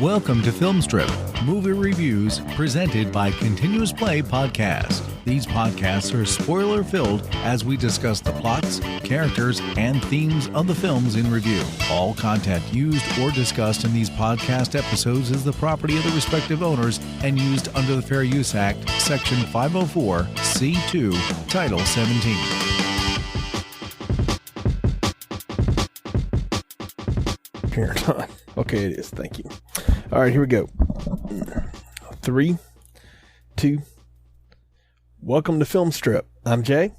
Welcome to Film Strip, movie reviews presented by Continuous Play Podcast. These podcasts are spoiler-filled as we discuss the plots, characters, and themes of the films in review. All content used or discussed in these podcast episodes is the property of the respective owners and used under the Fair Use Act, Section 504, C2, Title 17. Here, okay, it is. Thank you. All right, here we go. 3, 2. Welcome to Film Strip. I'm Jay.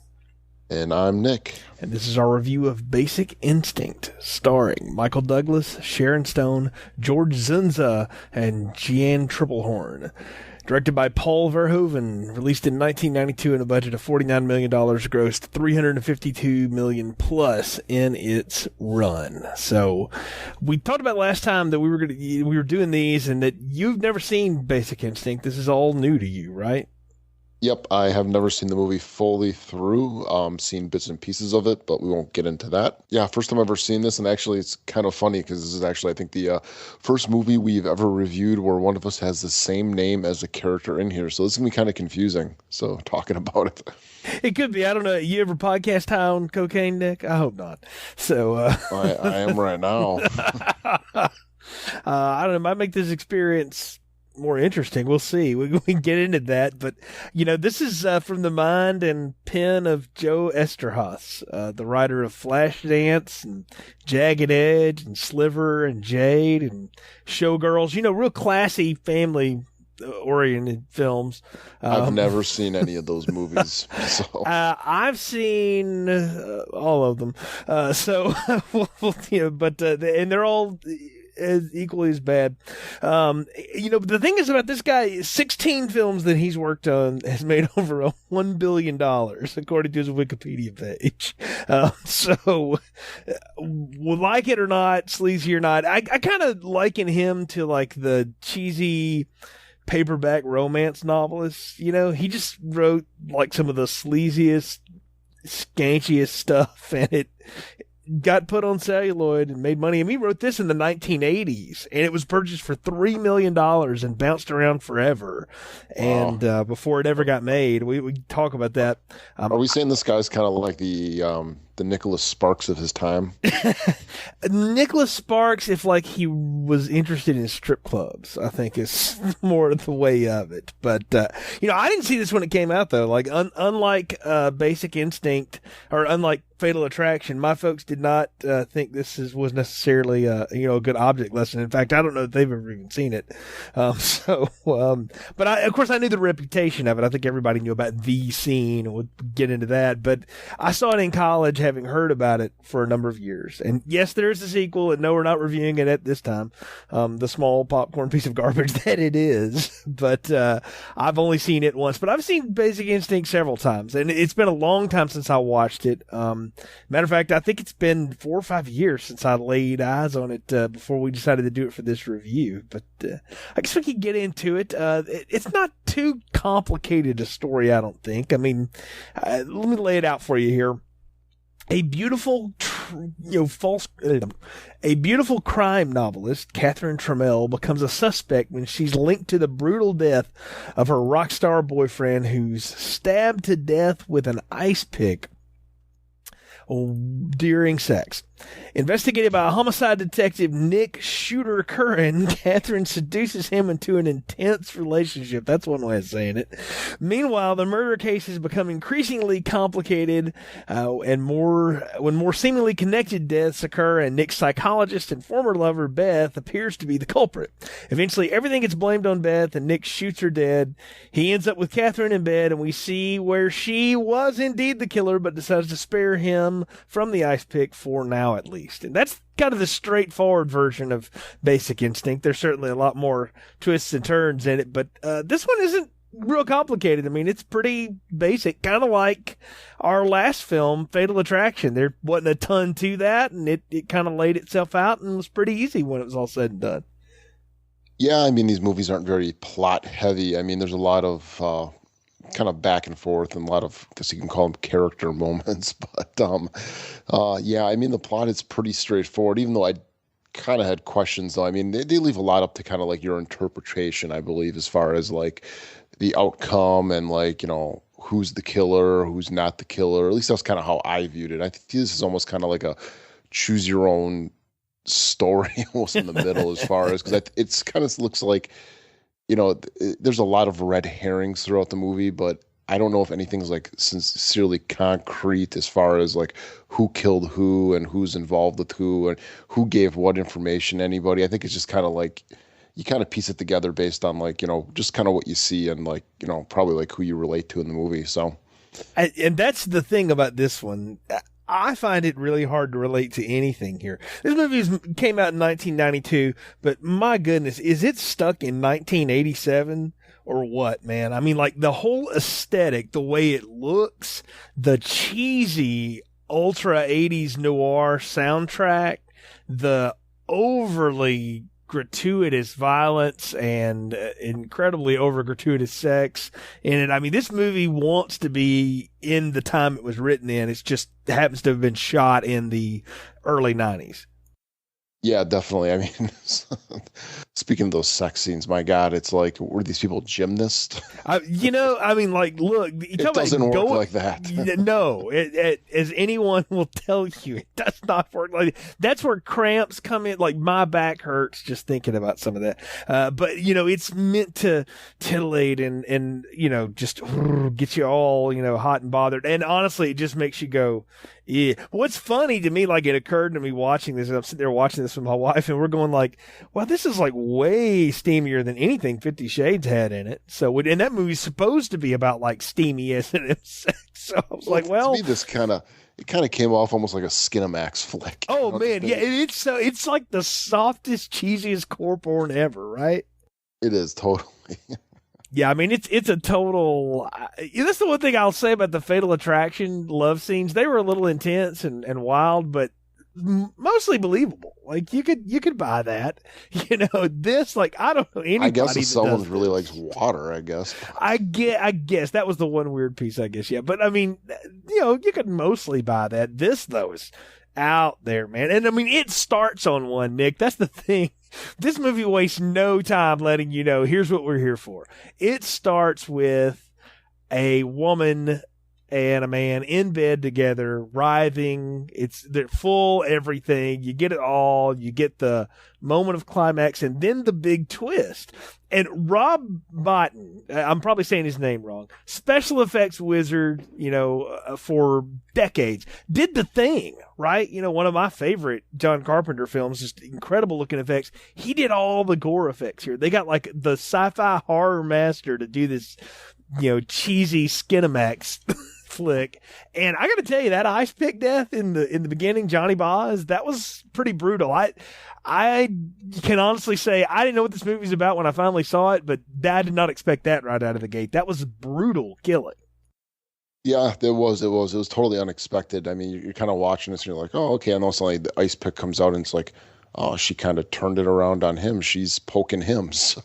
And I'm Nick. And this is our review of Basic Instinct, starring Michael Douglas, Sharon Stone, George Zunza, and Jeanne Tripplehorn. Directed by Paul Verhoeven, released in 1992 in a budget of $49 million, grossed $352 million plus in its run. So, we talked about last time that we were doing these, and that you've never seen Basic Instinct. This is all new to you, right? Yep, I have never seen the movie fully through, seen bits and pieces of it, but we won't get into that. Yeah, first time I've ever seen this, and actually it's kind of funny because this is actually, I think, the first movie we've ever reviewed where one of us has the same name as a character in here, so this is going to be kind of confusing, so talking about it. It could be. I don't know. You ever podcast high on cocaine, Nick? I hope not. So I am right now. I don't know. It might make this experience more interesting. We'll see. We can get into that. But, you know, this is from the mind and pen of Joe Eszterhas, the writer of Flashdance and Jagged Edge and Sliver and Jade and Showgirls. You know, real classy family-oriented films. I've never seen any of those movies. So. I've seen all of them. And they're all equally as bad. You know, the thing is about this guy, 16 films that he's worked on has made over $1 billion, according to his Wikipedia page. So, like it or not, sleazy or not, I kind of liken him to like the cheesy paperback romance novelists. You know, he just wrote like some of the sleaziest, skankiest stuff, and it got put on celluloid and made money. And he wrote this in the 1980s, and it was purchased for $3 million and bounced around forever. And before it ever got made, we talk about that. Are we saying this guy's kind of like the Nicholas Sparks of his time? Nicholas Sparks, if like he was interested in strip clubs, I think is more the way of it. But you know, I didn't see this when it came out though. Like unlike Basic Instinct or unlike Fatal Attraction, my folks did not think this was necessarily a good object lesson. In fact, I don't know if they've ever even seen it. But of course I knew the reputation of it. I think everybody knew about the scene, and we'll get into that. But I saw it in college, having heard about it for a number of years. And yes, there is a sequel, and no, we're not reviewing it at this time. The small popcorn piece of garbage that it is. But I've only seen it once. But I've seen Basic Instinct several times, and it's been a long time since I watched it. Matter of fact, I think it's been 4 or 5 years since I laid eyes on it before we decided to do it for this review. But I guess we could get into it. It's not too complicated a story, I don't think. I mean, let me lay it out for you here. A beautiful crime novelist, Catherine Trammell, becomes a suspect when she's linked to the brutal death of her rock star boyfriend, who's stabbed to death with an ice pick during sex. Investigated by a homicide detective, Nick Shooter Curran, Catherine seduces him into an intense relationship. That's one way of saying it. Meanwhile, the murder cases become increasingly complicated, and when more seemingly connected deaths occur, and Nick's psychologist and former lover, Beth, appears to be the culprit. Eventually, everything gets blamed on Beth, and Nick shoots her dead. He ends up with Catherine in bed, and we see where she was indeed the killer, but decides to spare him from the ice pick for now, at least. And that's kind of the straightforward version of Basic Instinct. There's certainly a lot more twists and turns in it, but this one isn't real complicated. I mean, it's pretty basic, kind of like our last film, Fatal Attraction. There wasn't a ton to that, and it kind of laid itself out and was pretty easy when it was all said and done. Yeah, I mean, these movies aren't very plot heavy. I mean, there's a lot of kind of back and forth and a lot of, I guess you can call them character moments. But yeah, I mean, the plot is pretty straightforward, even though I kind of had questions though. I mean, they leave a lot up to kind of like your interpretation, I believe, as far as like the outcome and like, who's the killer, who's not the killer. At least that's kind of how I viewed it. I think this is almost kind of like a choose your own story almost in the middle as far as, because it's kind of looks like, there's a lot of red herrings throughout the movie, but I don't know if anything's like sincerely concrete as far as like who killed who and who's involved with who and who gave what information to anybody. I think it's just kind of like you kind of piece it together based on like, just kind of what you see and like, probably like who you relate to in the movie. So, and that's the thing about this one. I find it really hard to relate to anything here. This movie came out in 1992, but my goodness, is it stuck in 1987 or what, man? I mean, like the whole aesthetic, the way it looks, the cheesy ultra 80s noir soundtrack, the overly gratuitous violence and incredibly over gratuitous sex in it. I mean, this movie wants to be in the time it was written in. It just happens to have been shot in the early 90s. Yeah, definitely. I mean, speaking of those sex scenes, my God, it's like, were these people gymnasts? I mean, like, look, it doesn't work like that. No, as anyone will tell you, it does not work like that. That's where cramps come in. Like, my back hurts just thinking about some of that. But, it's meant to titillate and just get you all, hot and bothered. And honestly, it just makes you go, yeah. What's funny to me, like it occurred to me watching this, and I'm sitting there watching this with my wife, and we're going like, well, this is like way steamier than anything 50 Shades had in it. So, and that movie's supposed to be about like steamy S&M sex. So I was like, well, to me, it kind of came off almost like a Skinamax flick. Oh man, yeah, it's like the softest, cheesiest core porn ever, right? It is totally. Yeah, I mean, it's a total. That's the one thing I'll say about the Fatal Attraction love scenes. They were a little intense and wild, but mostly believable. Like you could buy that. This, like, I don't know anybody. I guess if someone really likes water, I guess. I guess that was the one weird piece. I guess, yeah. But I mean, you could mostly buy that. This though is out there, man. And I mean, it starts on one, Nick. That's the thing. This movie wastes no time letting you know, here's what we're here for. It starts with a woman and a man in bed together, writhing. They're full everything. You get it all. You get the moment of climax and then the big twist. And Rob Bottin, I'm probably saying his name wrong, special effects wizard, for decades, did The Thing, right? One of my favorite John Carpenter films, just incredible looking effects. He did all the gore effects here. They got like the sci-fi horror master to do this, cheesy Skinamax flick. And I got to tell you, that ice pick death in the beginning, Johnny Boz, that was pretty brutal. I can honestly say I didn't know what this movie was about when I finally saw it, but I did not expect that right out of the gate. That was brutal killing. Yeah, it was totally unexpected. I mean, you're kind of watching this and you're like, oh, okay. And all of a sudden the ice pick comes out and it's like, oh, she kind of turned it around on him. She's poking him. So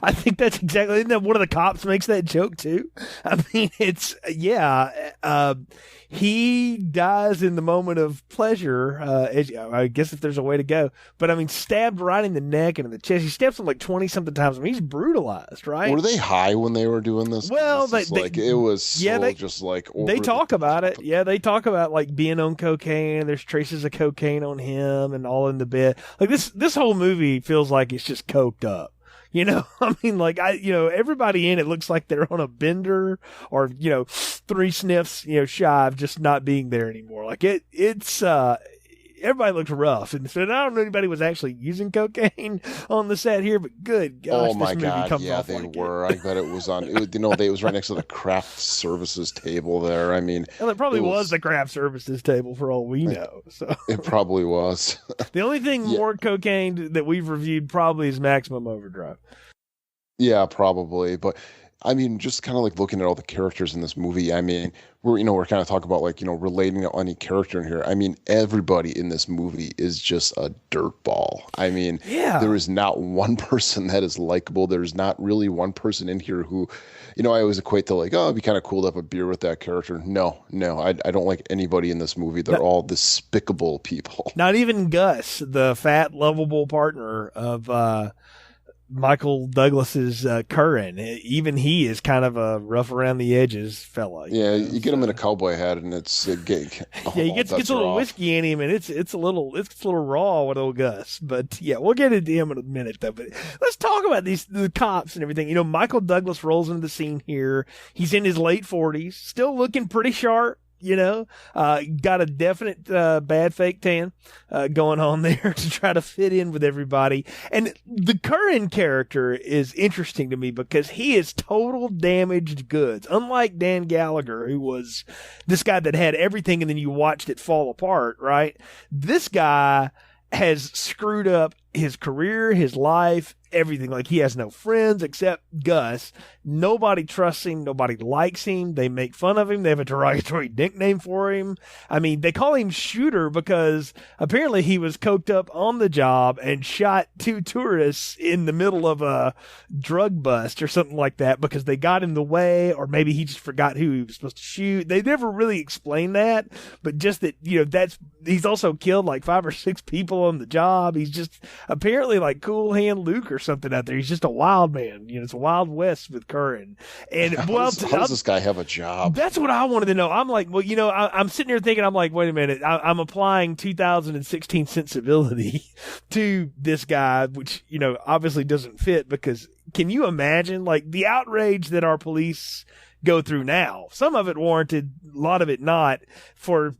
I think that's exactly, isn't that one of the cops makes that joke too? I mean, he dies in the moment of pleasure. I guess if there's a way to go, but I mean, stabbed right in the neck and in the chest. He stabs him like 20 something times. I mean, he's brutalized, right? Were they high when they were doing this? Well, it was so just like they talk about it. Yeah, they talk about like being on cocaine. There's traces of cocaine on him and all in the bed. Like this whole movie feels like it's just coked up. I mean, like everybody in it looks like they're on a bender or, 3 sniffs, shy of just not being there anymore. Like it's everybody looks rough. And so I don't know anybody was actually using cocaine on the set here, but good gosh, oh my this movie God, comes yeah, off they like were. I bet it was on. It was right next to the craft services table there. I mean, well, it probably was the craft services table for all we know. So it probably was. The only thing more cocaine that we've reviewed probably is Maximum Overdrive. Yeah, probably. But I mean, just kind of like looking at all the characters in this movie. I mean, we're kind of talking about like, relating to any character in here. I mean, everybody in this movie is just a dirtball. I mean, Yeah. there is not one person that is likable. There's not really one person in here who, I always equate to like, oh, it'd be kind of cool to have a beer with that character. No, I don't like anybody in this movie. They're all despicable people. Not even Gus, the fat, lovable partner of Michael Douglas's Curran. Even he is kind of a rough around the edges fella. Yeah, you get him in a cowboy hat, and it's a gig. Yeah, he gets a little whiskey in him, and it's a little raw with old Gus. But yeah, we'll get into him in a minute though. But let's talk about the cops and everything. Michael Douglas rolls into the scene here. He's in his late 40s, still looking pretty sharp. Got a definite bad fake tan going on there to try to fit in with everybody. And the Curran character is interesting to me because he is total damaged goods. Unlike Dan Gallagher, who was this guy that had everything and then you watched it fall apart, right? This guy has screwed up his career, his life, everything. Like, he has no friends except Gus. Nobody trusts him. Nobody likes him. They make fun of him. They have a derogatory nickname for him. I mean, they call him Shooter because apparently he was coked up on the job and shot 2 tourists in the middle of a drug bust or something like that because they got in the way, or maybe he just forgot who he was supposed to shoot. They never really explained that, but just that, he's also killed like 5 or 6 people on the job. He's just apparently like Cool Hand Luke or something out there. He's just a wild man. It's a Wild West with Curran. And how does this guy have a job? That's what I wanted to know. I'm like, well, I'm sitting here thinking, I'm like, wait a minute. I'm applying 2016 sensibility to this guy, which, obviously doesn't fit because can you imagine like the outrage that our police go through now? Some of it warranted, a lot of it not, for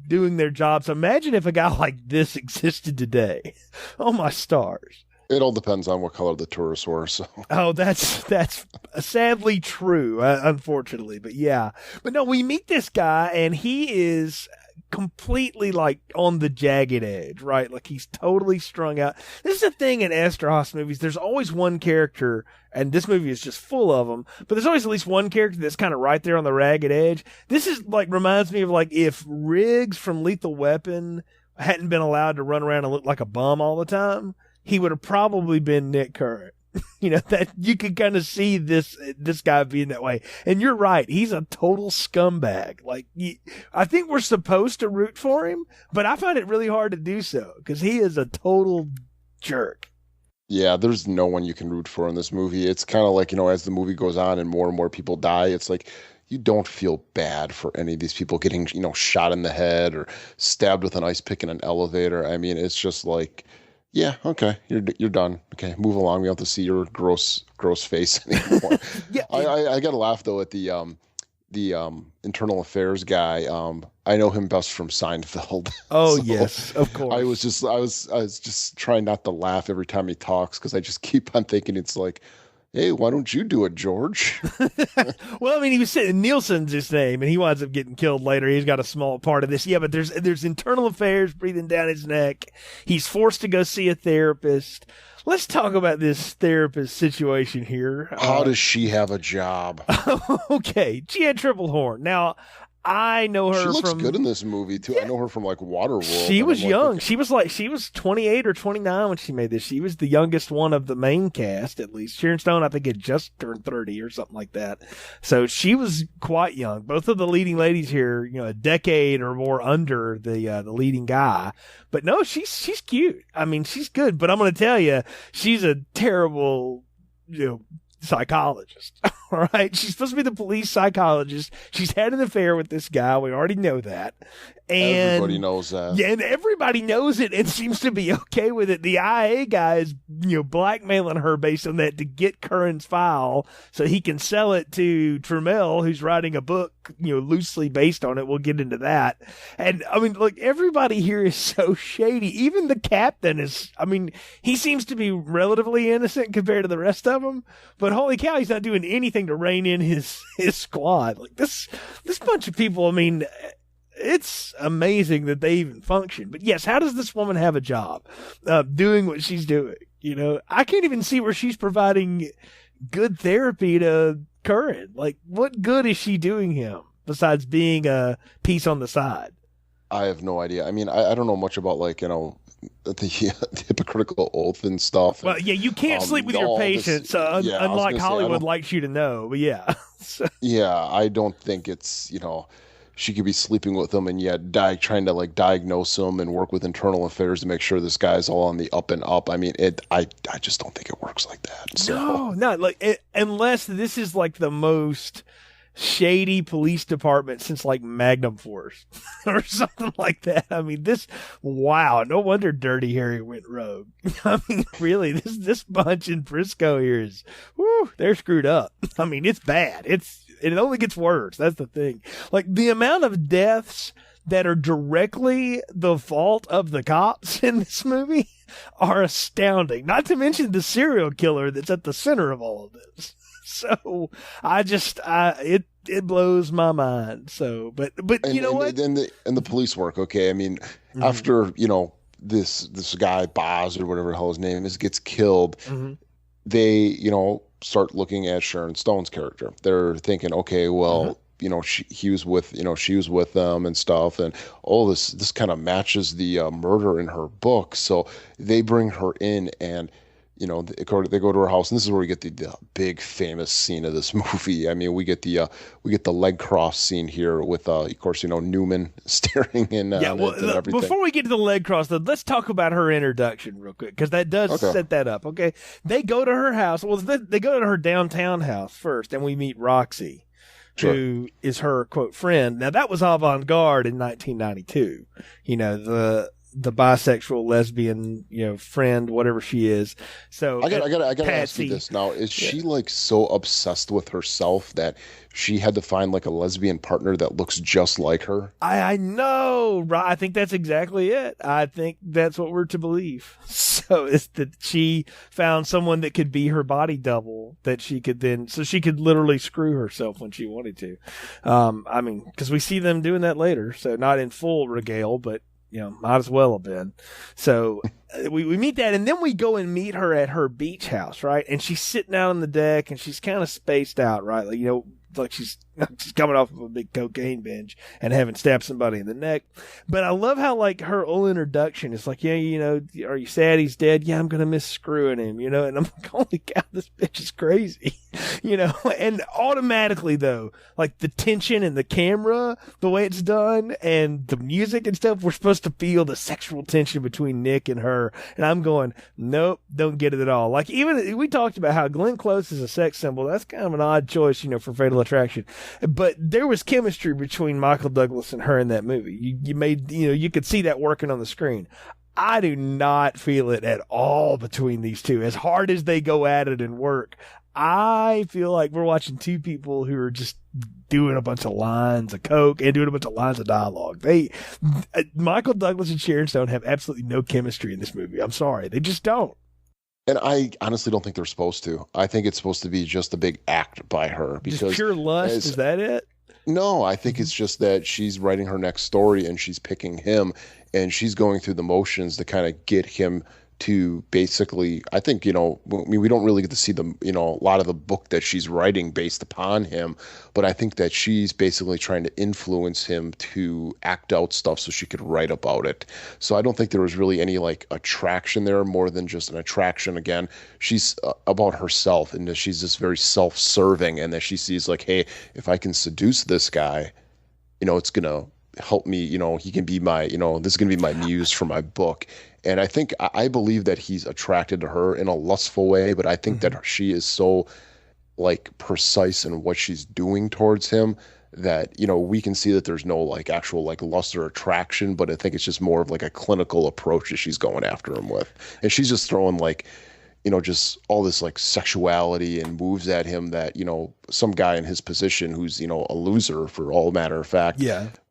doing their job. So imagine if a guy like this existed today. Oh my stars. It all depends on what color the tourists were. So. Oh, that's sadly true, unfortunately. But yeah. But no, we meet this guy, and he is completely like on the jagged edge, right? Like he's totally strung out. This is the thing in Eszterhas movies. There's always one character, and this movie is just full of them, but there's always at least one character that's kind of right there on the ragged edge. This is like, reminds me of like if Riggs from Lethal Weapon hadn't been allowed to run around and look like a bum all the time, he would have probably been Nick Curran. That you could kind of see this guy being that way. And you're right. He's a total scumbag. Like, I think we're supposed to root for him, but I find it really hard to do so because he is a total jerk. Yeah, there's no one you can root for in this movie. It's kind of like, as the movie goes on and more people die, it's like you don't feel bad for any of these people getting, shot in the head or stabbed with an ice pick in an elevator. I mean, it's just like, yeah, okay, you're done. Okay, move along. We don't have to see your gross face anymore. Yeah, I got to laugh though at the internal affairs guy. I know him best from Seinfeld. Oh, so yes, of course. I was just trying not to laugh every time he talks because I just keep on thinking it's like, hey, why don't you do it, George? Well, I mean, he was saying Nielsen's his name, and he winds up getting killed later. He's got a small part of this. Yeah, but there's internal affairs breathing down his neck. He's forced to go see a therapist. Let's talk about this therapist situation here. How does she have a job? Okay, Jeanne Tripplehorn. Now, I know her. She looks from, good in this movie too. Yeah. I know her from like Waterworld. She was young. She was 28 or 29 when she made this. She was the youngest one of the main cast, at least. Sharon Stone, I think, had just turned 30 or something like that. So she was quite young. Both of the leading ladies here, a decade or more under the leading guy. But no, she's cute. I mean, she's good. But I'm going to tell you, she's a terrible, psychologist. All right. She's supposed to be the police psychologist. She's had an affair with this guy. We already know that. And everybody knows that. Yeah, and everybody knows it and seems to be okay with it. The IA guy is, blackmailing her based on that to get Curran's file so he can sell it to Trammell, who's writing a book, loosely based on it. We'll get into that. And I mean, look, everybody here is so shady. Even the captain is, he seems to be relatively innocent compared to the rest of them, but holy cow, he's not doing anything to rein in his squad. Like this bunch of people, it's amazing that they even function. But yes, how does this woman have a job doing what she's doing? I can't even see where she's providing good therapy to Curran? Like, what good is she doing him besides being a piece on the side? I have no idea. I mean, I don't know much about like, the hypocritical oath and stuff. Well, yeah, you can't sleep with your patients, unlike Hollywood likes you to know. But yeah. Yeah, I don't think it's, she could be sleeping with them and yet trying to like diagnose them and work with internal affairs to make sure this guy's all on the up and up. I mean, I just don't think it works like that. So. No, like unless this is like the most shady police department since like Magnum Force or something like that. I mean, wow, no wonder Dirty Harry went rogue. I mean, really, this bunch in Frisco here is, they're screwed up. I mean, it's bad. It only gets worse. That's the thing. Like the amount of deaths that are directly the fault of the cops in this movie are astounding. Not to mention the serial killer that's at the center of all of this. So it blows my mind. So, but you know what? And the police work. Okay. I mean, after, this guy Boz or whatever the hell his name is gets killed, they, start looking at Sharon Stone's character. They're thinking, okay, well, she was with them and stuff. And this kind of matches the murder in her book. So they bring her in and, they go to her house, and this is where we get the big famous scene of this movie. I mean, we get the leg cross scene here with, of course, Newman staring in. And everything. Before we get to the leg cross, though, let's talk about her introduction real quick because that does set that up. Okay, they go to her house. Well, they go to her downtown house first, and we meet Roxy. Sure. Who is her quote friend. Now that was avant-garde in 1992. The bisexual, lesbian, friend, whatever she is. So I gotta ask you this now: is she like so obsessed with herself that she had to find like a lesbian partner that looks just like her? I know, right? I think that's exactly it. I think that's what we're to believe. So it's that she found someone that could be her body double that she could literally screw herself when she wanted to. I mean, because we see them doing that later. So not in full regale, but. Might as well have been. So we meet that, and then we go and meet her at her beach house, right? And she's sitting out on the deck, and she's kind of spaced out, right? Like, like she's coming off of a big cocaine binge and having stabbed somebody in the neck. But I love how, like, her whole introduction is like, are you sad he's dead? Yeah, I'm going to miss screwing him, and I'm like, holy cow, this bitch is crazy, and automatically, though, like the tension and the camera, the way it's done and the music and stuff, we're supposed to feel the sexual tension between Nick and her. And I'm going, nope, don't get it at all. Like, even we talked about how Glenn Close is a sex symbol. That's kind of an odd choice, for Fatal Attraction. But there was chemistry between Michael Douglas and her in that movie. You could see that working on the screen. I do not feel it at all between these two. As hard as they go at it and work, I feel like we're watching two people who are just doing a bunch of lines of coke and doing a bunch of lines of dialogue. Michael Douglas and Sharon Stone have absolutely no chemistry in this movie. I'm sorry. They just don't. And I honestly don't think they're supposed to. I think it's supposed to be just a big act by her. Because just pure lust? Is that it? No, I think it's just that she's writing her next story and she's picking him and she's going through the motions to kind of get him to basically, I think, we don't really get to see a lot of the book that she's writing based upon him, but I think that she's basically trying to influence him to act out stuff so she could write about it. So I don't think there was really any like attraction there more than just an attraction. Again, she's about herself and that she's just very self-serving and that she sees like, hey, if I can seduce this guy, it's going to help me, he can be my, this is going to be my muse for my book. And I believe that he's attracted to her in a lustful way, but I think that she is so like precise in what she's doing towards him that, we can see that there's no like actual like lust or attraction, but I think it's just more of like a clinical approach that she's going after him with. And she's just throwing like, just all this like sexuality and moves at him that, some guy in his position who's, a loser for all matter of fact,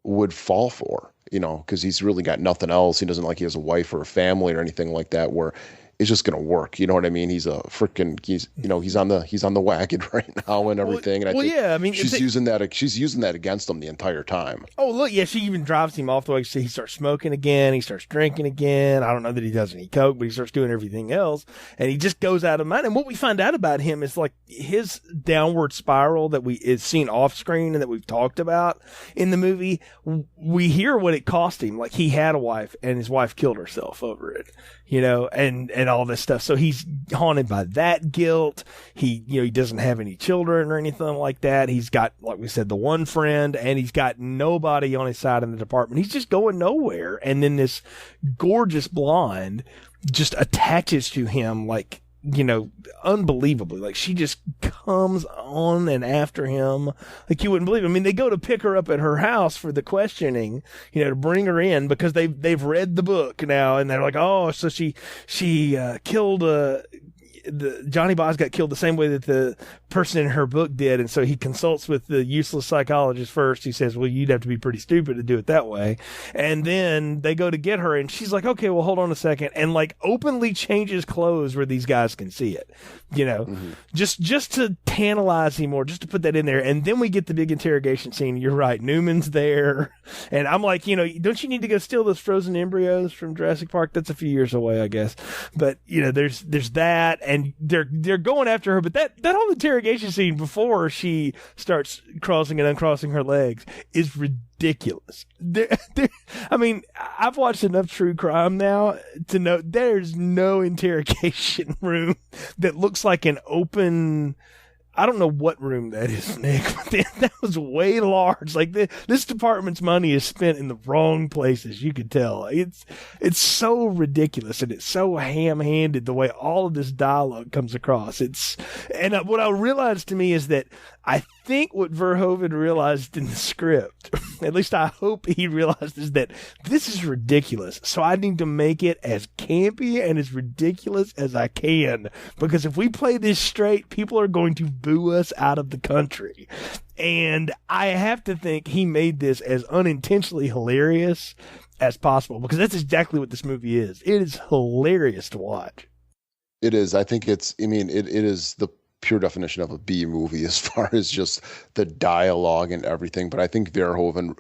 would fall for, because he's really got nothing else. He doesn't like he has a wife or a family or anything like that where, it's just going to work. You know what I mean? He's he's on the wagon right now and everything. And I think she's using that against him the entire time. Oh, look, yeah, she even drives him off the way. So he starts smoking again. He starts drinking again. I don't know that he does any coke, but he starts doing everything else. And he just goes out of mind. And what we find out about him is like his downward spiral that is seen off screen and that we've talked about in the movie. We hear what it cost him. Like he had a wife and his wife killed herself over it, and all this stuff. So he's haunted by that guilt. He doesn't have any children or anything like that. He's got, like we said, the one friend, and he's got nobody on his side in the department. He's just going nowhere. And then this gorgeous blonde just attaches to him like, unbelievably. Like she just comes on and after him like you wouldn't believe. I mean, they go to pick her up at her house for the questioning, to bring her in because they've read the book now, and they're like, oh, so she killed Johnny Boz got killed the same way that the person in her book did. And so he consults with the useless psychologist first. He says, well, you'd have to be pretty stupid to do it that way. And then they go to get her, and she's like, okay, well, hold on a second. And like openly changes clothes where these guys can see it, just to tantalize him more, just to put that in there. And then we get the big interrogation scene. You're right. Newman's there. And I'm like, don't you need to go steal those frozen embryos from Jurassic Park? That's a few years away, I guess. But, there's that. And they're going after her, but that whole interrogation scene before she starts crossing and uncrossing her legs is ridiculous. I mean, I've watched enough true crime now to know there's no interrogation room that looks like an open. I don't know what room that is, Nick, but that was way large. Like this department's money is spent in the wrong places. You could tell. It's so ridiculous, and it's so ham-handed the way all of this dialogue comes across. What I realized to me is that I think what Verhoeven realized in the script, at least I hope he realized, is that this is ridiculous. So I need to make it as campy and as ridiculous as I can, because if we play this straight, people are going to boo us out of the country. And I have to think he made this as unintentionally hilarious as possible, because that's exactly what this movie is. It is hilarious to watch. It is. I think it is the pure definition of a B movie as far as just the dialogue and everything. But I think Verhoeven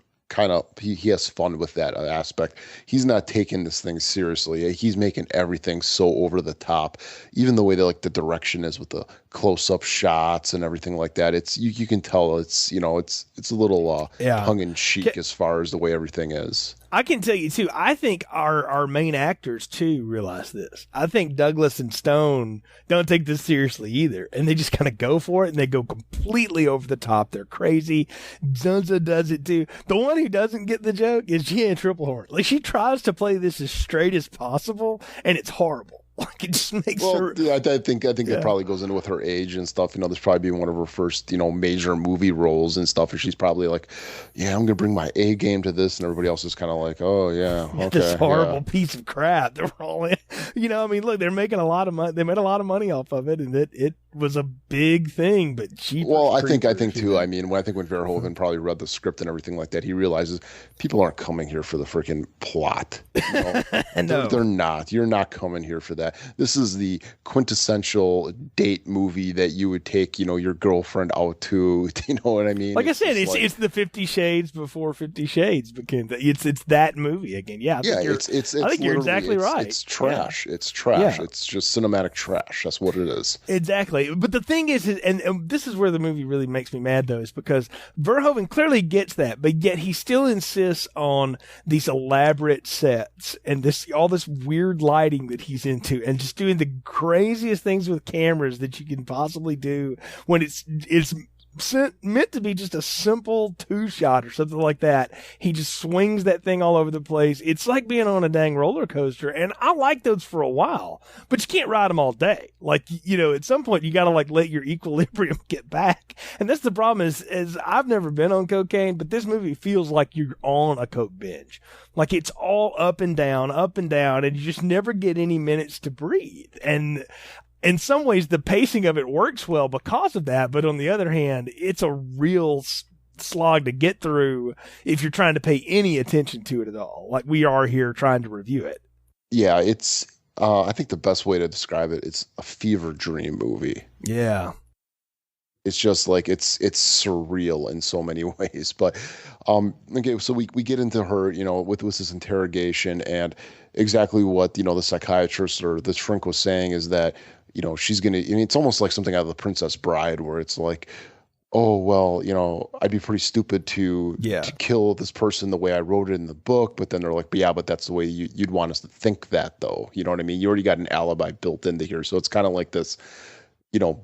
he has fun with that aspect. He's not taking this thing seriously. He's making everything so over the top. Even the way that the direction is with the close-up shots and everything like that. It's you can tell it's a little tongue in cheek as far as the way everything is. I can tell you too, I think our main actors too realize this. I think Douglas and Stone don't take this seriously either, and they just kind of go for it, and they go completely over the top. They're crazy. Zunza does it too. The one who doesn't get the joke is Jeanne Tripplehorn. Like, she tries to play this as straight as possible, and it's horrible. Like, it just makes her. Yeah, I think that probably goes into with her age and stuff. This probably be one of her first, major movie roles and stuff. And she's probably like, yeah, I'm gonna bring my A game to this, and everybody else is kind of like, oh yeah, okay, this horrible piece of crap they're all in. I mean, look, they're making a lot of money. They made a lot of money off of it, and it was a big thing. But I think too. I mean, when Verhoeven probably read the script and everything like that, he realizes people aren't coming here for the freaking plot. No. They're not. You're not coming here for that. This is the quintessential date movie that you would take, your girlfriend out to. You know what I mean? Like I said, it's the 50 Shades before 50 Shades became. It's that movie again. Yeah, I think you're exactly right. It's trash. Yeah. It's trash. Yeah. It's just cinematic trash. That's what it is. Exactly. But the thing is, and this is where the movie really makes me mad, though, is because Verhoeven clearly gets that, but yet he still insists on these elaborate sets and all this weird lighting that he's into, and just doing the craziest things with cameras that you can possibly do when it's meant to be just a simple 2-shot or something like that. He just swings that thing all over the place. It's like being on a dang roller coaster, and I like those for a while, but you can't ride them all day. Like, at some point you got to let your equilibrium get back. And that's the problem is I've never been on cocaine, but this movie feels like you're on a coke binge. Like, it's all up and down, and you just never get any minutes to breathe. And in some ways, the pacing of it works well because of that. But on the other hand, it's a real slog to get through if you're trying to pay any attention to it at all, like we are here trying to review it. Yeah, it's I think the best way to describe it, it's a fever dream movie. Yeah. It's just like it's surreal in so many ways. But okay, so we get into her, with this interrogation, and exactly what the psychiatrist or the shrink was saying is that she's gonna. I mean, it's almost like something out of The Princess Bride, where it's like, oh well, I'd be pretty stupid to kill this person the way I wrote it in the book. But then they're like, but that's the way you'd want us to think that, though. You know what I mean? You already got an alibi built into here, so it's kind of like this.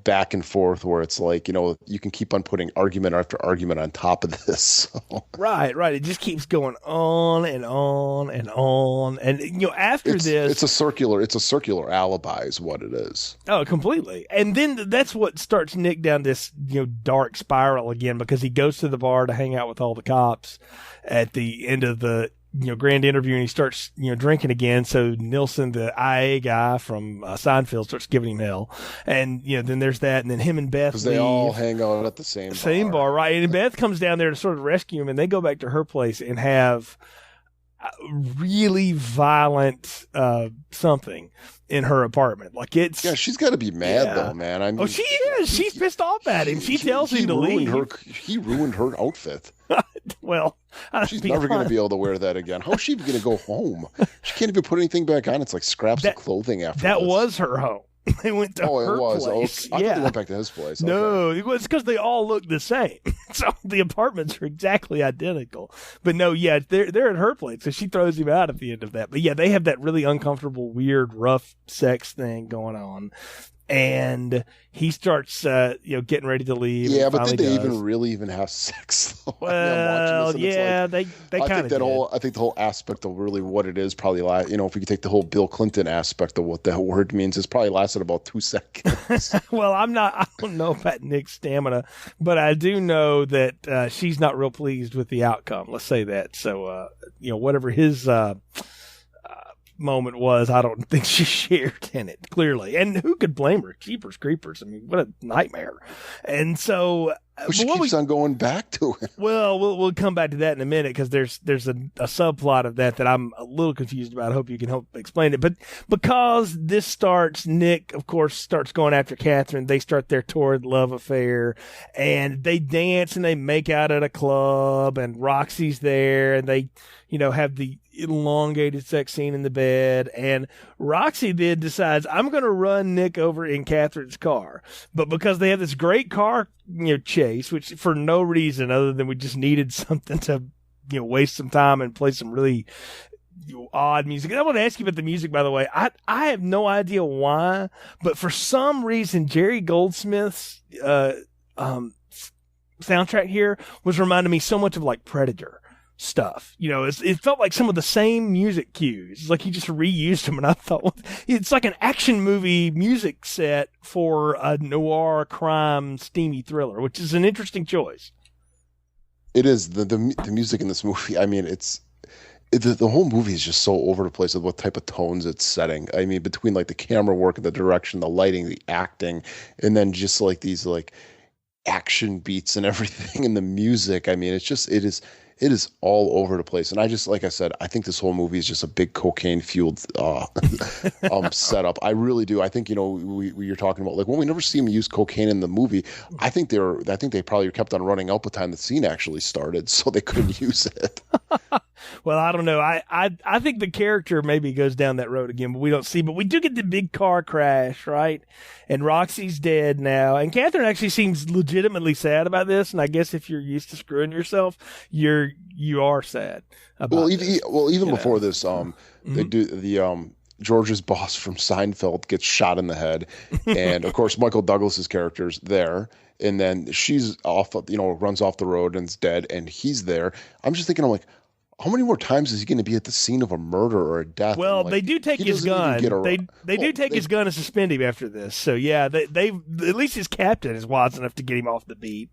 Back and forth where it's like, you can keep on putting argument after argument on top of this. So. Right. It just keeps going on and on and on. And, after this. It's a circular alibi is what it is. Oh, completely. And then that's what starts Nick down this, dark spiral again, because he goes to the bar to hang out with all the cops at the end of the, grand interview, and he starts, drinking again. So Nilsson, the IA guy from Seinfeld, starts giving him hell. And, then there's that. And then him and Beth because they all hang out at the same bar, right? And Beth comes down there to sort of rescue him, and they go back to her place and have really violent something in her apartment. Like she's got to be mad though, man. I mean, she is. She's pissed off at him. She tells him to leave. He ruined her outfit. Well, she's never going to be able to wear that again. How's she going to go home? She can't even put anything back on. It's like scraps of clothing after that this. was her home. They went to her place. I thought they went back to his place. No, it was because they all look the same. So the apartments are exactly identical. But no, they're at her place. So she throws him out at the end of that. But they have that really uncomfortable, weird, rough sex thing going on. And he starts, getting ready to leave. Yeah, but did they really have sex though? Well, they kind of did. I think the whole aspect of really what it is probably, if we could take the whole Bill Clinton aspect of what that word means, it's probably lasted about 2 seconds. Well, I don't know about Nick's stamina, but I do know that she's not real pleased with the outcome. Let's say that. So, whatever his moment was, I don't think she shared in it, clearly. And who could blame her? Jeepers creepers. I mean, what a nightmare. And so she keeps on going back to it. Well, we'll come back to that in a minute, because there's a subplot of that I'm a little confused about. I hope you can help explain it. But because this starts, Nick, of course, starts going after Catherine. They start their torrid love affair, and they dance and they make out at a club, and Roxy's there, and they, have the elongated sex scene in the bed. And Roxy then decides, I'm going to run Nick over in Catherine's car. But because they have this great car, chase, which for no reason other than we just needed something to, waste some time and play some really odd music. And I want to ask you about the music, by the way. I have no idea why, but for some reason, Jerry Goldsmith's soundtrack here was reminding me so much of like Predator stuff. It felt like some of the same music cues. It's like he just reused them, and I thought, well, it's like an action movie music set for a noir crime steamy thriller, which is an interesting choice. It is. The music in this movie, I mean, the whole movie is just so over the place with what type of tones it's setting. I mean, between like the camera work, the direction, the lighting, the acting, and then just like these like action beats and everything in the music. I mean, it is all over the place. And I just, like I said, I think this whole movie is just a big cocaine fueled setup. I really do. I think, you're talking about like when we never see him use cocaine in the movie, I think they probably kept on running out by the time the scene actually started, so they couldn't use it. Well, I don't know. I think the character maybe goes down that road again, but we don't see. But we do get the big car crash, right? And Roxy's dead now. And Catherine actually seems legitimately sad about this. And I guess if you're used to screwing yourself, you are sad about this. Even before this, they do the George's boss from Seinfeld gets shot in the head, and of course Michael Douglas's character's there. And then she's off, runs off the road and is dead, and he's there. I'm just thinking, I'm like, how many more times is he going to be at the scene of a murder or a death? Well, they do take his gun. They do take his gun and suspend him after this. So yeah, they at least his captain is wise enough to get him off the beat.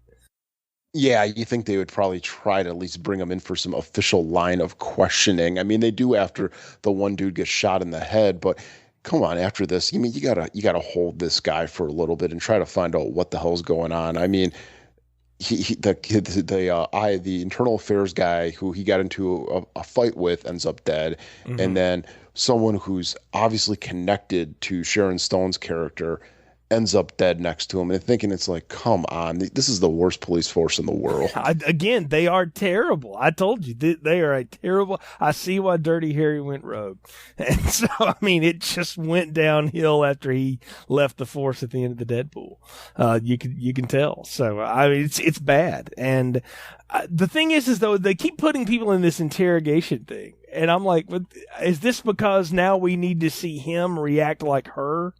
Yeah, you think they would probably try to at least bring him in for some official line of questioning. I mean, they do after the one dude gets shot in the head, but come on, after this, I mean, you gotta hold this guy for a little bit and try to find out what the hell's going on. I mean, the internal affairs guy who he got into a fight with ends up dead, and then someone who's obviously connected to Sharon Stone's character ends up dead next to him, and thinking it's like, come on, this is the worst police force in the world. Again, they are terrible. I told you, they are a terrible. I see why Dirty Harry went rogue. And so, I mean, it just went downhill after he left the force at the end of the Deadpool. You can tell. So, I mean, it's bad. And the thing is though, they keep putting people in this interrogation thing. And I'm like, is this because now we need to see him react like her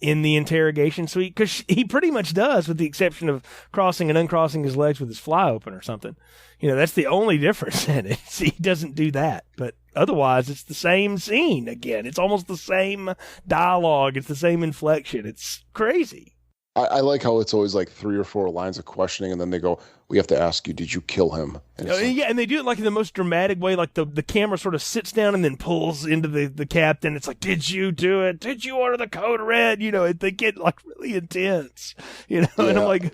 in the interrogation suite? Because he pretty much does, with the exception of crossing and uncrossing his legs with his fly open or something. You know, that's the only difference in it. He doesn't do that. But otherwise, it's the same scene again. It's almost the same dialogue. It's the same inflection. It's crazy. I like how it's always like 3 or 4 lines of questioning, and then they go, "We have to ask you, did you kill him?" And yeah, and they do it like in the most dramatic way. Like the camera sort of sits down and then pulls into the captain. It's like, "Did you do it? Did you order the code red?" You know, they get like really intense. You know, yeah. And I'm like,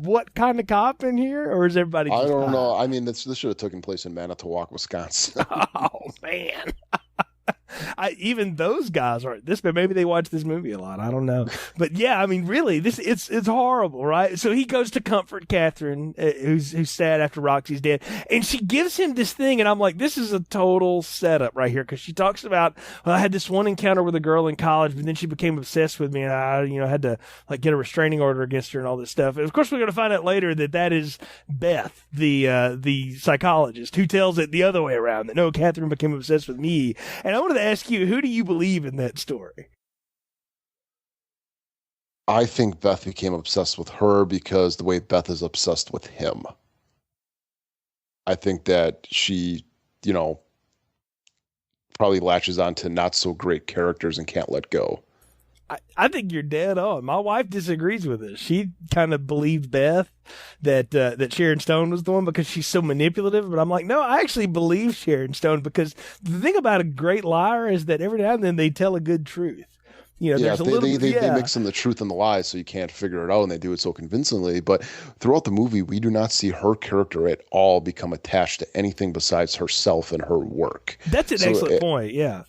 what kind of cop in here, or is everybody? I don't know. I mean, this should have taken place in Manitowoc, Wisconsin. Oh man. Even those guys aren't this bad. Maybe they watch this movie a lot. I don't know. But yeah, I mean, really, it's horrible, right? So he goes to comfort Catherine, who's sad after Roxy's dead, and she gives him this thing, and I'm like, this is a total setup right here, because she talks about, well, I had this one encounter with a girl in college, but then she became obsessed with me, and I, had to like get a restraining order against her and all this stuff. And of course, we're going to find out later that is Beth, the psychologist, who tells it the other way around, that no, Catherine became obsessed with me. And I wanted to ask you, who do you believe in that story? I think Beth became obsessed with her because the way Beth is obsessed with him. I think that she, probably latches on to not so great characters and can't let go. I think you're dead on. My wife disagrees with this. She kind of believed Beth that Sharon Stone was the one because she's so manipulative. But I'm like, no, I actually believe Sharon Stone, because the thing about a great liar is that every now and then they tell a good truth. There's they mix in the truth and the lies, so you can't figure it out, and they do it so convincingly. But throughout the movie, we do not see her character at all become attached to anything besides herself and her work. That's an excellent point. Yeah.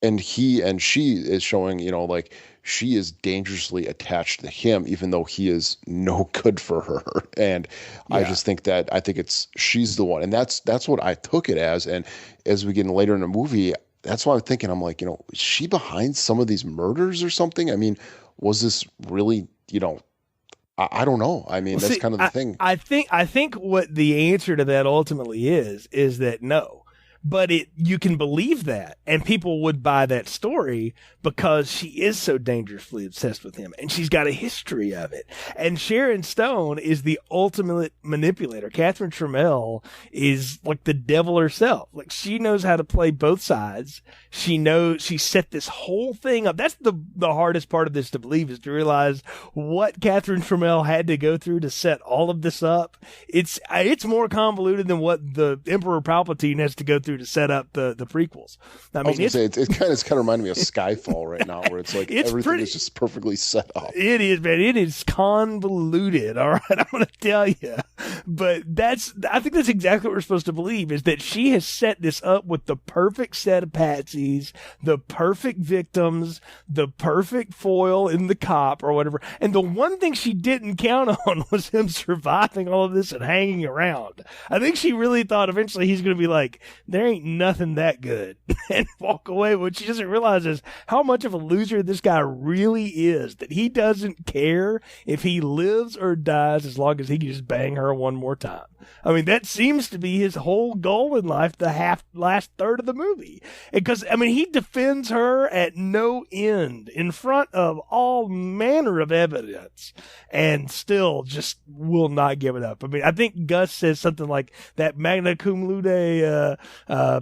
And he and she is showing, like she is dangerously attached to him, even though he is no good for her. And yeah. I think she's the one. And that's what I took it as. And as we get in later in the movie, that's why I'm thinking, I'm like, is she behind some of these murders or something? I mean, was this really, I don't know. I mean, that's kind of the thing. I think what the answer to that ultimately is that no. But you can believe that, and people would buy that story because she is so dangerously obsessed with him, and she's got a history of it. And Sharon Stone is the ultimate manipulator. Catherine Trammell is like the devil herself. Like, she knows how to play both sides. She set this whole thing up. That's the hardest part of this to believe, is to realize what Catherine Trammell had to go through to set all of this up. It's more convoluted than what the Emperor Palpatine has to go through to set up the prequels. I mean, it's kind of reminding me of Skyfall right now, where it's like everything is just perfectly set up. It is, man. It is convoluted. All right, I'm going to tell you. But I think that's exactly what we're supposed to believe, is that she has set this up with the perfect set of patsies, the perfect victims, the perfect foil in the cop or whatever. And the one thing she didn't count on was him surviving all of this and hanging around. I think she really thought eventually he's going to be like, there ain't nothing that good, and walk away. What she doesn't realize is how much of a loser this guy really is, that he doesn't care if he lives or dies as long as he can just bang her one more time. I mean, that seems to be his whole goal in life, the last third of the movie. Because, I mean, he defends her at no end in front of all manner of evidence and still just will not give it up. I mean, I think Gus says something like that magna cum laude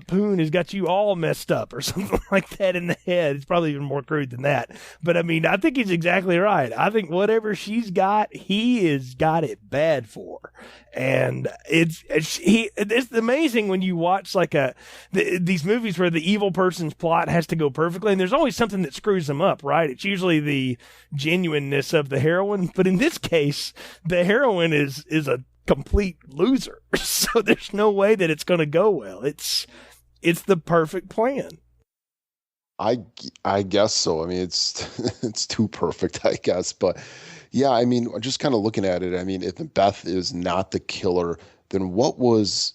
Poon has got you all messed up or something like that in the head. It's probably even more crude than that. But I mean, I think he's exactly right. I think whatever she's got, he has got it bad for. And it's amazing when you watch like these movies where the evil person's plot has to go perfectly, and there's always something that screws them up, right? It's usually the genuineness of the heroine, but in this case, the heroine is a complete loser. So there's no way that it's going to go well. It's the perfect plan. I guess so. I mean, it's too perfect, I guess. But yeah, I mean, just kind of looking at it, I mean, if Beth is not the killer, then what was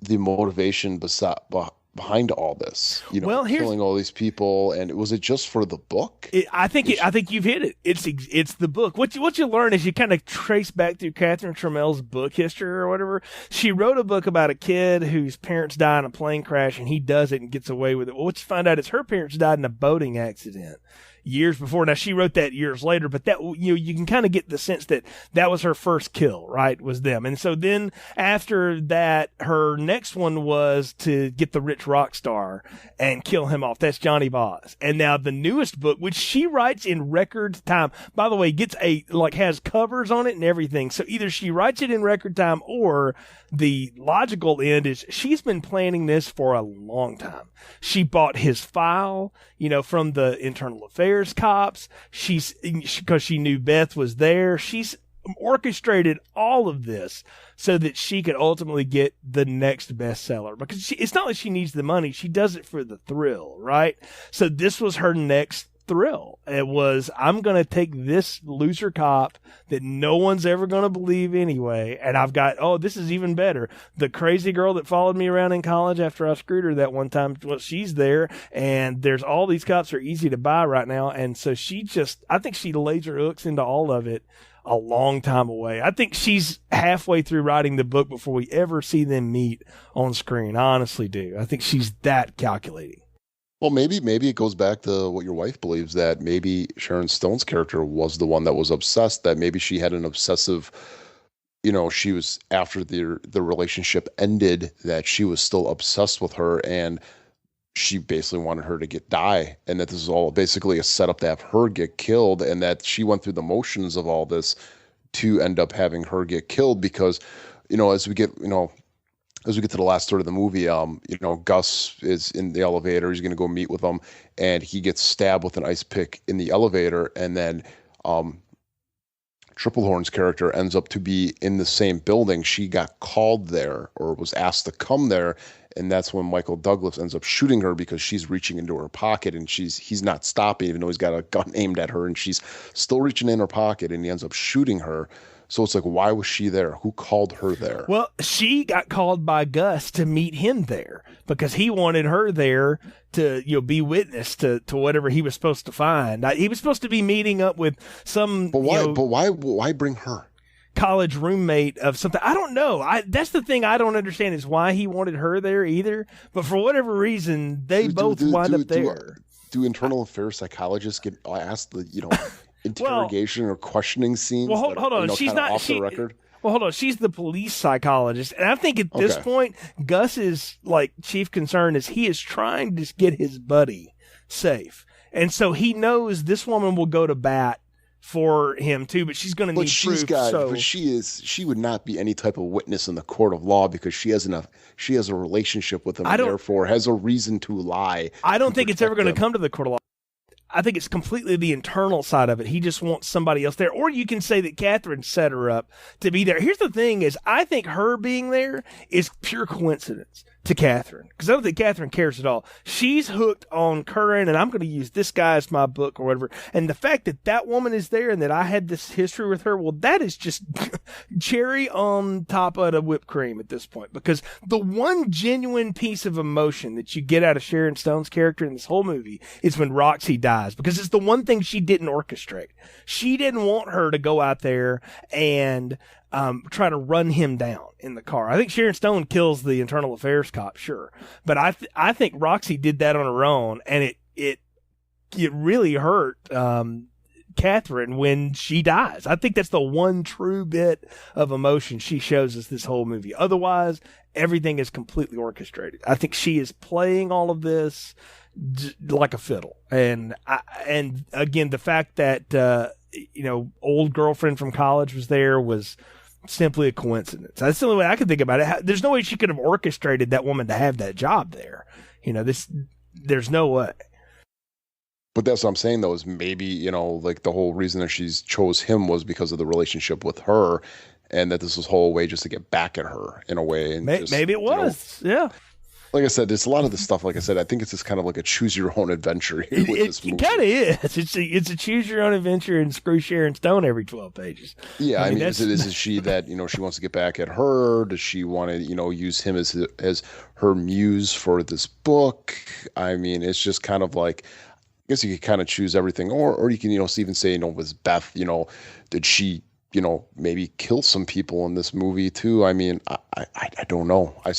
the motivation behind all this? You know, killing all these people, and was it just for the book? I think you've hit it. It's the book. What you learn is you kind of trace back through Catherine Trammell's book history or whatever. She wrote a book about a kid whose parents die in a plane crash, and he does it and gets away with it. Well, what you find out is her parents died in a boating accident years before. Now, she wrote that years later, but that, you can kind of get the sense that was her first kill, right? Was them. And so then after that, her next one was to get the rich rock star and kill him off. That's Johnny Boz. And now the newest book, which she writes in record time, by the way, has covers on it and everything. So either she writes it in record time, or the logical end is she's been planning this for a long time. She bought his file, from the internal affairs cops. Because she knew Beth was there. She's orchestrated all of this so that she could ultimately get the next bestseller. Because it's not like she needs the money. She does it for the thrill, right? So this was her next thrill. It was, I'm going to take this loser cop that no one's ever going to believe anyway, and I've got, this is even better. The crazy girl that followed me around in college after I screwed her that one time, well, she's there, and there's all these cops are easy to buy right now, and so I think she laser hooks into all of it a long time away. I think she's halfway through writing the book before we ever see them meet on screen. I honestly do. I think she's that calculating. Well, maybe it goes back to what your wife believes, that maybe Sharon Stone's character was the one that was obsessed, that maybe she had an obsessive, she was, after the relationship ended, that she was still obsessed with her, and she basically wanted her to die, and that this is all basically a setup to have her get killed, and that she went through the motions of all this to end up having her get killed because, as we get to the last third of the movie, Gus is in the elevator. He's going to go meet with them, and he gets stabbed with an ice pick in the elevator. And then Triplehorn's character ends up to be in the same building. She got called there, or was asked to come there, and that's when Michael Douglas ends up shooting her because she's reaching into her pocket, and he's not stopping, even though he's got a gun aimed at her, and she's still reaching in her pocket, and he ends up shooting her. So it's like, why was she there? Who called her there? Well, she got called by Gus to meet him there because he wanted her there to, be witness to whatever he was supposed to find. He was supposed to be meeting up with some. But why bring her? College roommate of something. I don't know. That's the thing I don't understand is why he wanted her there either. But for whatever reason, they both wind up there. Do internal affairs psychologists get asked interrogation or questioning scenes? Well, hold on. She's not off the record. Well, hold on. She's the police psychologist, and I think at this point, Gus's chief concern is he is trying to get his buddy safe, and so he knows this woman will go to bat for him too, but she's going to need proof. But she would not be any type of witness in the court of law because she has a relationship with him, and therefore has a reason to lie. I don't think it's ever going to come to the court of law. I think it's completely the internal side of it. He just wants somebody else there. Or you can say that Catherine set her up to be there. Here's the thing is, I think her being there is pure coincidence to Catherine, because I don't think Catherine cares at all. She's hooked on Curran, and I'm going to use this guy as my book or whatever. And the fact that woman is there and that I had this history with her, well, that is just cherry on top of the whipped cream at this point, because the one genuine piece of emotion that you get out of Sharon Stone's character in this whole movie is when Roxy dies, because it's the one thing she didn't orchestrate. She didn't want her to go out there and try to run him down in the car. I think Sharon Stone kills the internal affairs cop, sure, but I think Roxy did that on her own, and it really hurt Catherine when she dies. I think that's the one true bit of emotion she shows us this whole movie. Otherwise, everything is completely orchestrated. I think she is playing all of this like a fiddle. And again, the fact that, old girlfriend from college was there was simply a coincidence. That's the only way I can think about it. There's no way she could have orchestrated that woman to have that job there. There's no way. But that's what I'm saying, though, is maybe, like the whole reason that she's chose him was because of the relationship with her, and that this was whole way just to get back at her in a way. And maybe it was, yeah. Like I said, there's a lot of this stuff. Like I said, I think it's just kind of like a choose your own adventure here with this movie. It kind of is. It's a choose your own adventure and screw Sharon Stone every 12 pages. Yeah, I mean is she that she wants to get back at her? Does she want to use him as her muse for this book? I mean, it's just kind of like, I guess you could kind of choose everything, or you can even say was Beth did she maybe kill some people in this movie too? I mean, I don't know. I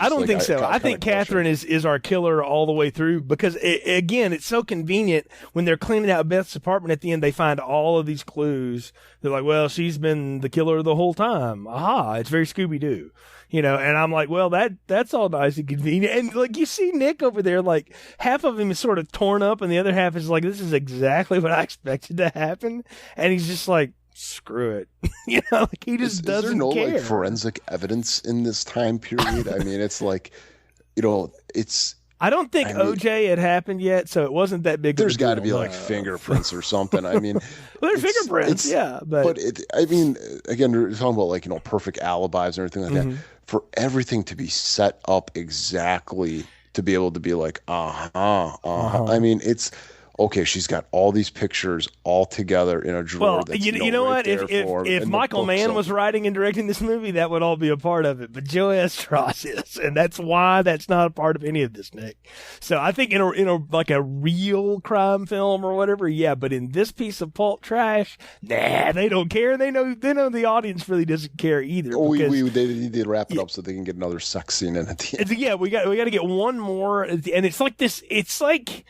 don't think so. I think Catherine is our killer all the way through, because again, it's so convenient when they're cleaning out Beth's apartment at the end. They find all of these clues. They're like, well, she's been the killer the whole time. Aha! It's very Scooby-Doo. And I'm like, well, that's all nice and convenient. And like, you see Nick over there, like half of him is sort of torn up and the other half is like, this is exactly what I expected to happen. And he's just like, screw it. Like he just doesn't care. Is there no like forensic evidence in this time period? I mean, it's like, it's. I don't think OJ had happened yet, so it wasn't that big. There's got to be like fingerprints or something. I mean, well, there's fingerprints, yeah, but I mean, again, we're talking about like perfect alibis and everything like that. For everything to be set up exactly to be able to be like, I mean, it's. Okay, she's got all these pictures all together in a drawer. Well, you know what? If Michael Mann was writing and directing this movie, that would all be a part of it. But Joe Strauss is, and that's why that's not a part of any of this, Nick. So I think in a like a real crime film or whatever, yeah. But in this piece of pulp trash, nah, they don't care. They know the audience really doesn't care either. Oh, they need to wrap it up so they can get another sex scene in at the end. Yeah, we got to get one more, and it's like this. It's like.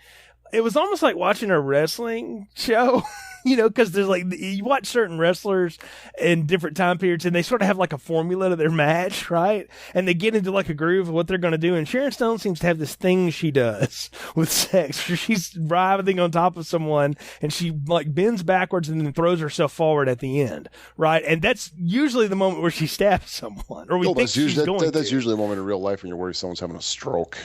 It was almost like watching a wrestling show, because there's like, you watch certain wrestlers in different time periods and they sort of have like a formula to their match, right? And they get into like a groove of what they're going to do. And Sharon Stone seems to have this thing she does with sex where she's writhing on top of someone and she like bends backwards and then throws herself forward at the end, right? And that's usually the moment where she stabs someone, or that's usually a moment in real life when you're worried someone's having a stroke.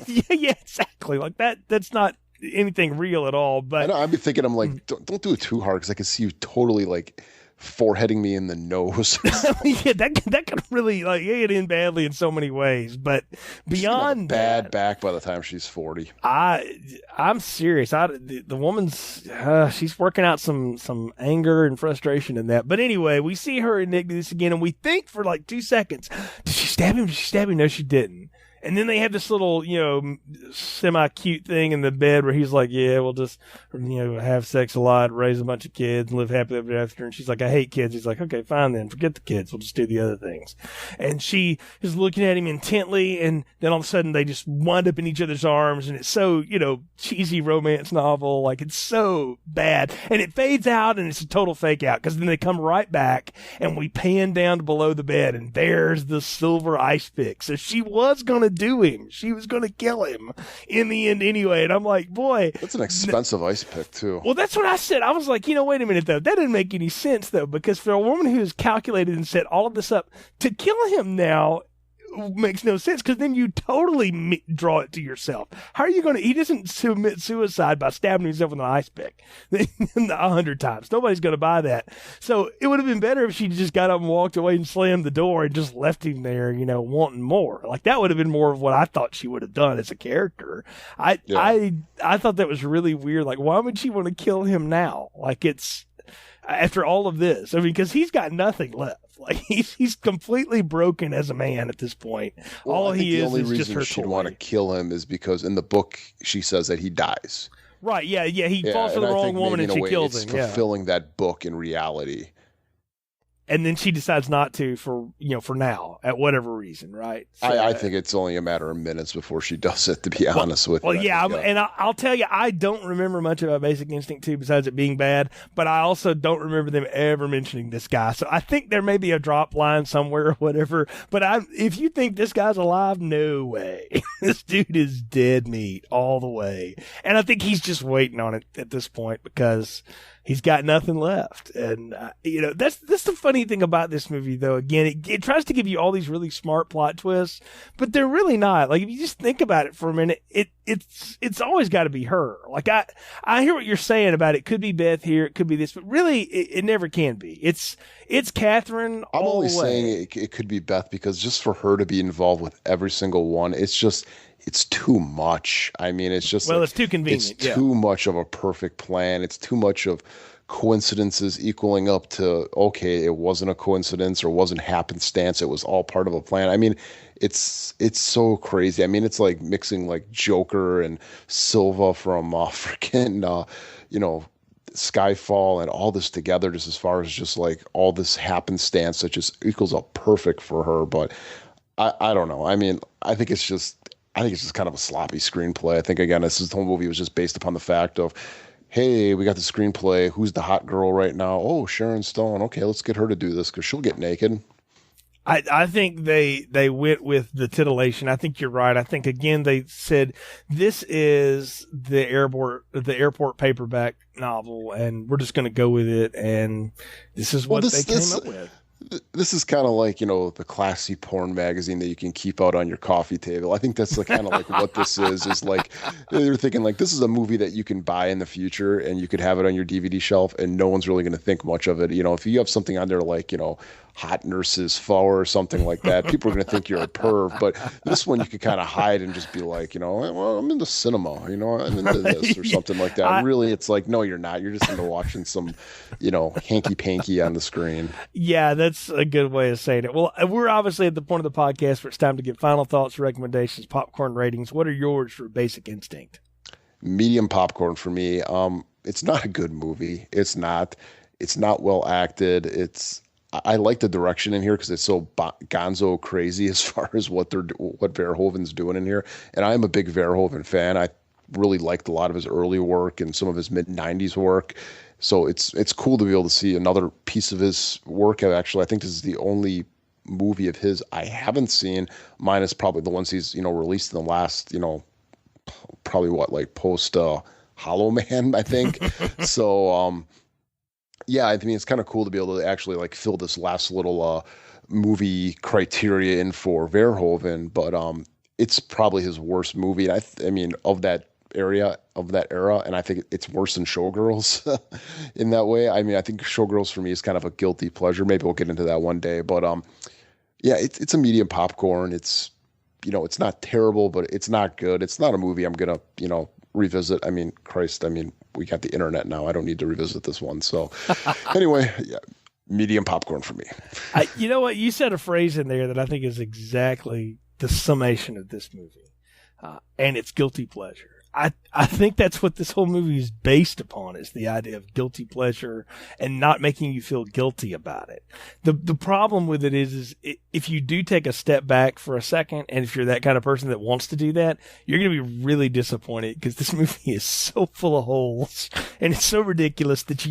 yeah, exactly. Like that's not anything real at all. But I know, I'd be thinking, I'm like, don't do it too hard, because I can see you totally like foreheading me in the nose. Yeah, that could really like get in badly in so many ways. But beyond bad back by the time she's 40. I'm serious. The woman's she's working out some anger and frustration in that. But anyway, we see her and Nick do this again, and we think for like 2 seconds, did she stab him? Did she stab him? No, she didn't. And then they have this little, semi-cute thing in the bed where he's like, yeah, we'll just, have sex a lot, raise a bunch of kids, and live happily ever after. And she's like, I hate kids. He's like, okay, fine then. Forget the kids. We'll just do the other things. And she is looking at him intently, and then all of a sudden they just wind up in each other's arms, and it's so, cheesy romance novel. Like, it's so bad. And it fades out, and it's a total fake out, because then they come right back, and we pan down to below the bed, and there's the silver ice pick. So she was going to do him. She was going to kill him in the end anyway. And I'm like, boy. That's an expensive ice pick, too. Well, that's what I said. I was like, wait a minute, though. That didn't make any sense, though, because for a woman who's calculated and set all of this up, to kill him now makes no sense, because then you totally draw it to yourself. How are you going to? He doesn't commit suicide by stabbing himself with an ice pick 100 times. Nobody's going to buy that. So it would have been better if she just got up and walked away and slammed the door and just left him there, wanting more. Like, that would have been more of what I thought she would have done as a character. I thought that was really weird. Like, why would she want to kill him now? Like, it's after all of this. I mean, because he's got nothing left. Like, he's completely broken as a man at this point. Well, all he is just her toy. The only reason she'd want to kill him is because in the book she says that he dies. Right? Yeah. He falls for the wrong woman and she kills him. It's fulfilling that book in reality. and then she decides not to for now, at whatever reason, right? So, I think it's only a matter of minutes before she does it, to be honest with you. Well, yeah, and I'll tell you, I don't remember much about Basic Instinct 2 besides it being bad, but I also don't remember them ever mentioning this guy. So I think there may be a drop line somewhere or whatever, but if you think this guy's alive, no way. This dude is dead meat all the way. And I think he's just waiting on it at this point because he's got nothing left. And, that's the funny thing about this movie, though. Again, it tries to give you all these really smart plot twists, but they're really not. Like, if you just think about it for a minute, it's always got to be her. Like, I hear what you're saying about it could be Beth here, it could be this, but really, it never can be. It's Catherine all the way. I'm only saying it could be Beth because just for her to be involved with every single one, it's too much. I mean, it's just it's too convenient. It's too much of a perfect plan. It's too much of coincidences equaling up to, okay, it wasn't a coincidence or wasn't happenstance. It was all part of a plan. I mean, it's so crazy. I mean, it's like mixing like Joker and Silva from freaking, Skyfall and all this together, just as far as just like all this happenstance that just equals up perfect for her. But I don't know. I mean, I think it's just kind of a sloppy screenplay. I think, again, this whole movie was just based upon the fact of, hey, we got the screenplay. Who's the hot girl right now? Oh, Sharon Stone. Okay, let's get her to do this because she'll get naked. I think they went with the titillation. I think you're right. I think, again, they said this is the airport paperback novel, and we're just going to go with it. And this is what they came up with. This is kind of like, the classy porn magazine that you can keep out on your coffee table. I think that's kind of like what this is like, they're thinking like, this is a movie that you can buy in the future and you could have it on your DVD shelf and no one's really going to think much of it. If you have something on there like, Hot Nurses Foe or something like that, people are going to think you're a perv. But this one you could kind of hide and just be like, well, I'm into cinema, I'm into this or something like that. Really, it's like, no, you're not. You're just into watching some, hanky panky on the screen. Yeah, that's a good way of saying it. Well, we're obviously at the point of the podcast where it's time to get final thoughts, recommendations, popcorn ratings. What are yours for Basic Instinct? Medium popcorn for me. It's not a good movie. It's not well acted. I like the direction in here because it's so gonzo crazy as far as what Verhoeven's doing in here. And I'm a big Verhoeven fan. I really liked a lot of his early work and some of his mid-90s work. So it's cool to be able to see another piece of his work. Actually, I think this is the only movie of his I haven't seen, minus probably the ones he's, released in the last, probably post Hollow Man, I think. So, yeah, I mean, it's kind of cool to be able to actually fill this last little movie criteria in for Verhoeven, but it's probably his worst movie. And I mean, of that era, and I think it's worse than Showgirls in that way. I mean, I think Showgirls for me is kind of a guilty pleasure. Maybe we'll get into that one day, but yeah, it's a medium popcorn. It's it's not terrible, but it's not good. It's not a movie I'm gonna revisit. I mean, Christ, we got the internet now. I don't need to revisit this one. So anyway, yeah, medium popcorn for me. You know what? You said a phrase in there that I think is exactly the summation of this movie. And it's guilty pleasure. I think that's what this whole movie is based upon, is the idea of guilty pleasure and not making you feel guilty about it. The problem with it is if you do take a step back for a second, and if you're that kind of person that wants to do that, you're going to be really disappointed because this movie is so full of holes and it's so ridiculous that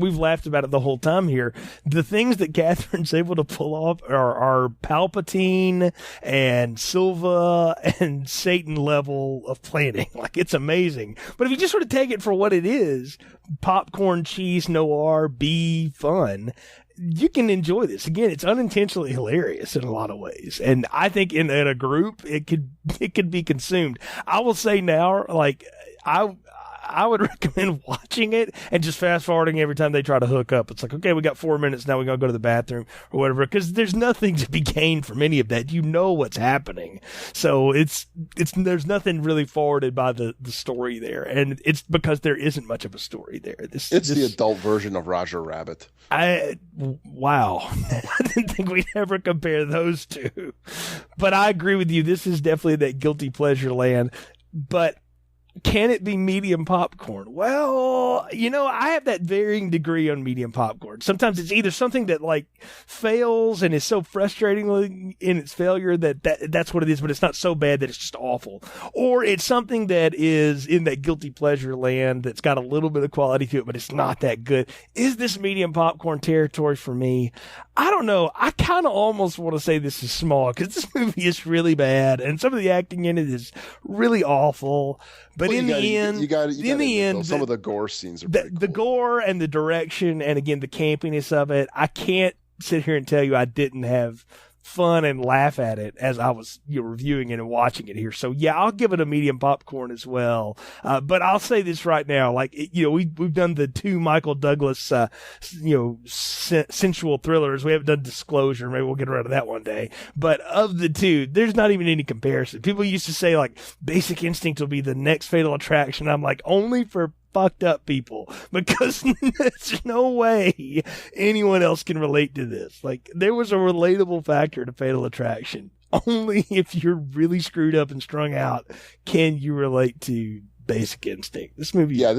we've laughed about it the whole time here. The things that Catherine's able to pull off are Palpatine and Silva and Satan level of planning. It's amazing. But if you just sort of take it for what it is, popcorn, cheese, noir, B, fun, you can enjoy this. Again, it's unintentionally hilarious in a lot of ways. And I think in a group, it could be consumed. I will say now, I would recommend watching it and just fast forwarding every time they try to hook up. It's like, okay, we got 4 minutes now. We're going to go to the bathroom or whatever, because there's nothing to be gained from any of that. You know what's happening. So there's nothing really forwarded by the story there. And it's because there isn't much of a story there. It's the adult version of Roger Rabbit. Wow. I didn't think we'd ever compare those two. But I agree with you. This is definitely that guilty pleasure land. But Can it be medium popcorn? Well, I have that varying degree on medium popcorn. Sometimes it's either something that like fails and is so frustrating in its failure that's what it is, but it's not so bad that it's just awful. Or it's something that is in that guilty pleasure land that's got a little bit of quality to it, but it's not that good. Is this medium popcorn territory for me? I don't know. I kind of almost want to say this is small because this movie is really bad and some of the acting in it is really awful. But in the end, some of the gore scenes are the gore and the direction and again the campiness of it. I can't sit here and tell you I didn't have fun and laugh at it as I was reviewing it and watching it here. So yeah, I'll give it a medium popcorn as well. But I'll say this right now, like we've done the two Michael Douglas sensual thrillers. We haven't done Disclosure. Maybe we'll get around to that one day. But of the two, there's not even any comparison. People used to say like Basic Instinct will be the next Fatal Attraction. I'm like, only for fucked up people, because there's no way anyone else can relate to this. Like, there was a relatable factor to Fatal Attraction. Only if you're really screwed up and strung out can you relate to Basic Instinct. This movie, I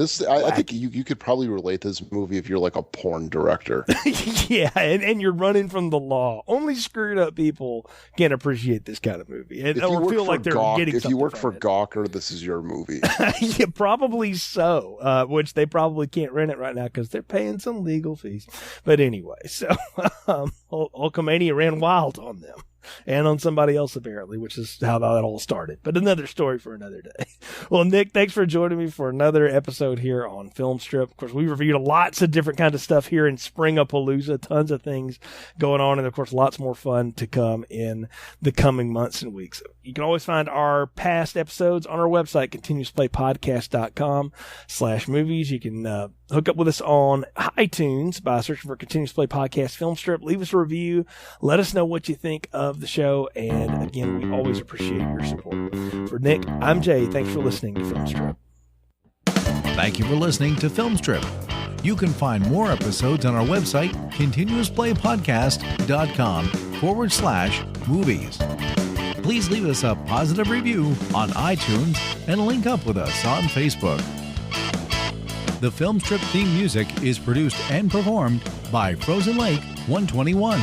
think you could probably relate to this movie if you're like a porn director. Yeah, and you're running from the law. Only screwed up people can appreciate this kind of movie, and or feel like they're getting. If you work for Gawker, this is your movie. Yeah, probably so. Which they probably can't rent it right now because they're paying some legal fees. But anyway, so Hulkamania ran wild on them. And on somebody else, apparently, which is how that all started. But another story for another day. Well, Nick, thanks for joining me for another episode here on Film Strip. Of course, we reviewed lots of different kinds of stuff here in Springapalooza. Tons of things going on. And, of course, lots more fun to come in the coming months and weeks. You can always find our past episodes on our website, continuousplaypodcast.com/movies. You can hook up with us on iTunes by searching for Continuous Play Podcast Film Strip. Leave us a review. Let us know what you think of the show. And again, we always appreciate your support. For Nick, I'm Jay. Thanks for listening to Film Strip. Thank you for listening to Film Strip. You can find more episodes on our website, continuousplaypodcast.com/movies. Please leave us a positive review on iTunes and link up with us on Facebook. The Film Strip theme music is produced and performed by Frozen Lake 121.